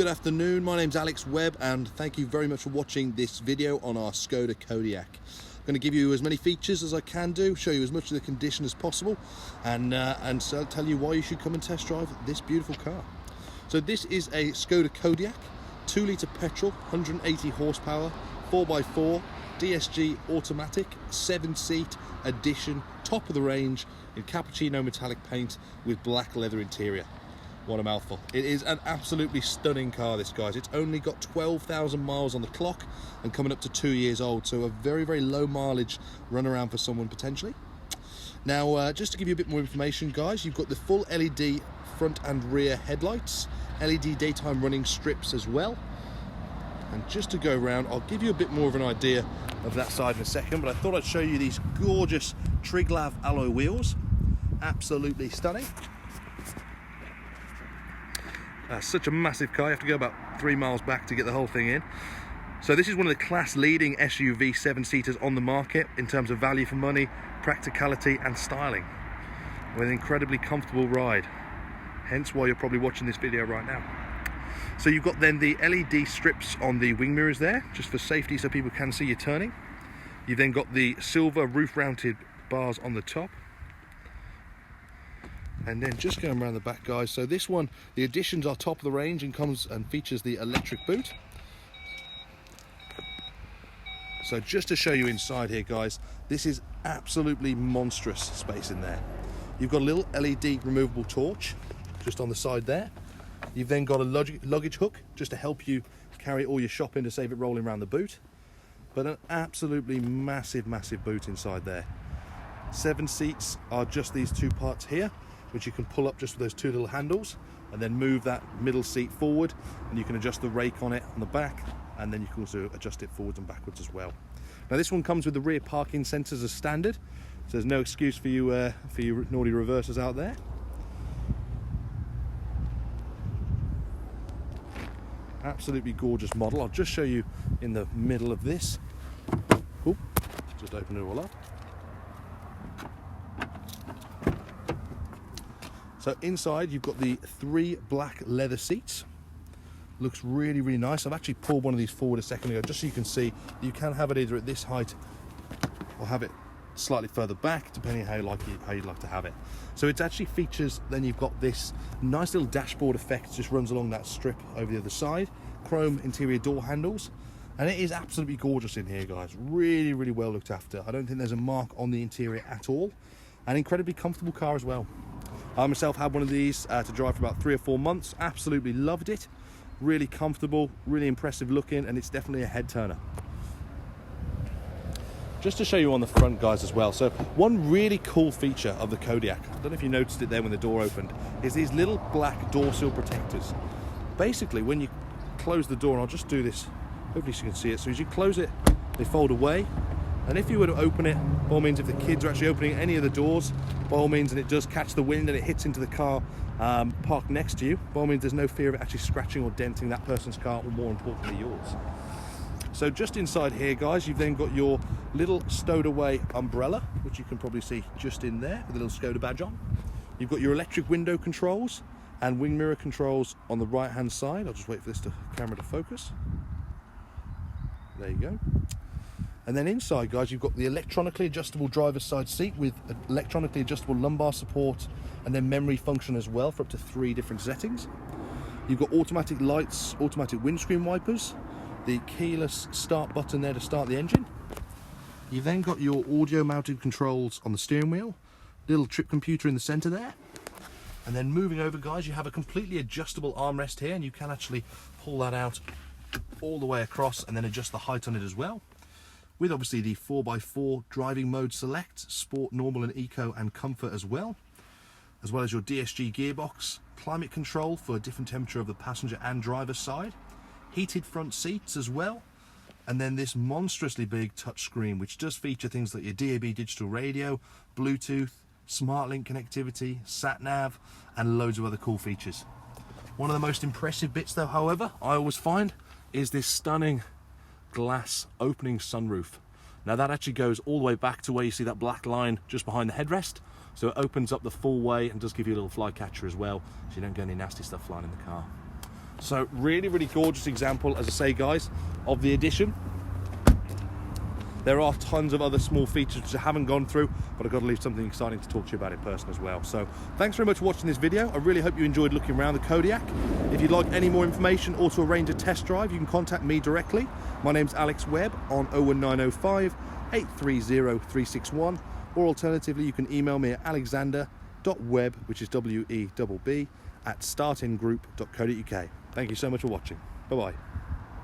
good afternoon. My name's Alex Webb and thank you very much for watching this video on our SKODA Kodiaq. I'm going to give you as many features as I can do, show you as much of the condition as possible, and so tell you why you should come and test drive this beautiful car. So this is a SKODA Kodiaq, 2-litre petrol, 180 horsepower, 4x4, DSG automatic, 7-seat edition, top of the range, in cappuccino metallic paint with black leather interior. What a mouthful. It is an absolutely stunning car, this, guys. It's only got 12,000 miles on the clock and coming up to 2 years old, so a very, very low mileage run around for someone potentially. Now, just to give you a bit more information, guys, you've got the full LED front and rear headlights, LED daytime running strips as well. And just to go around, I'll give you a bit more of an idea of that side in a second, but I thought I'd show you these gorgeous Triglav alloy wheels. Absolutely stunning. Such a massive car, you have to go about 3 miles back to get the whole thing in. So this is one of the class leading SUV 7-seaters on the market in terms of value for money, practicality and styling, with an incredibly comfortable ride, hence why you're probably watching this video right now. So you've got then the LED strips on the wing mirrors there, just for safety so people can see you turning. You've then got the silver roof mounted bars on the top. And then just going around the back, guys, so this one, the additions are top of the range and comes and features the electric boot. So just to show you inside here, guys, this is absolutely monstrous space in there. You've got a little LED removable torch just on the side there. You've then got a luggage hook just to help you carry all your shopping to save it rolling around the boot. But an absolutely massive, massive boot inside there. 7 seats are just these 2 parts here, which you can pull up just with those 2 little handles, and then move that middle seat forward, and you can adjust the rake on it on the back, and then you can also adjust it forwards and backwards as well. Now this one comes with the rear parking sensors as standard, so there's no excuse for you naughty reversers out there. Absolutely gorgeous model. I'll just show you in the middle of this. Oop, just open it all up. So inside you've got the 3 black leather seats. Looks really, really nice. I've actually pulled one of these forward a second ago just so you can see you can have it either at this height or have it slightly further back, depending on how you'd like to have it. So it actually features, then you've got this nice little dashboard effect, just runs along that strip over the other side, chrome interior door handles, and it is absolutely gorgeous in here, guys. Really, really well looked after. I don't think there's a mark on the interior at all. An incredibly comfortable car as well. I myself had one of these to drive for about 3 or 4 months. Absolutely loved it. Really comfortable, really impressive looking, and it's definitely a head turner. Just to show you on the front, guys, as well. So one really cool feature of the Kodiaq, I don't know if you noticed it there when the door opened, is these little black door sill protectors. Basically, when you close the door, and I'll just do this, hopefully you can see it. So as you close it, they fold away. And if you were to open it, by all means, if the kids are actually opening any of the doors, by all means, and it does catch the wind and it hits into the car parked next to you, by all means, there's no fear of it actually scratching or denting that person's car, or more importantly, yours. So just inside here, guys, you've then got your little stowed away umbrella, which you can probably see just in there with a little SKODA badge on. You've got your electric window controls and wing mirror controls on the right hand side. I'll just wait for this camera to focus. There you go. And then inside, guys, you've got the electronically adjustable driver's side seat with electronically adjustable lumbar support and then memory function as well for up to 3 different settings. You've got automatic lights, automatic windscreen wipers, the keyless start button there to start the engine. You've then got your audio mounted controls on the steering wheel, little trip computer in the center there. And then moving over, guys, you have a completely adjustable armrest here, and you can actually pull that out all the way across and then adjust the height on it as well. With obviously the 4x4 driving mode select, sport, normal and eco and comfort as well as your DSG gearbox, climate control for a different temperature of the passenger and driver's side, heated front seats as well, and then this monstrously big touchscreen which does feature things like your DAB digital radio, Bluetooth, SmartLink connectivity, sat-nav and loads of other cool features. One of the most impressive bits though, however, I always find, is this stunning glass opening sunroof. Now that actually goes all the way back to where you see that black line just behind the headrest, so it opens up the full way and does give you a little fly catcher as well, so you don't get any nasty stuff flying in the car. So really, really gorgeous example, as I say, guys, of the addition. There are tons of other small features which I haven't gone through, but I've got to leave something exciting to talk to you about in person as well. So thanks very much for watching this video. I really hope you enjoyed looking around the Kodiaq. If you'd like any more information or to arrange a test drive, you can contact me directly. My name's Alex Webb on 01905 830 361, or alternatively you can email me at alexander.webb, which is WEBB, at startingroup.co.uk. Thank you so much for watching. Bye-bye.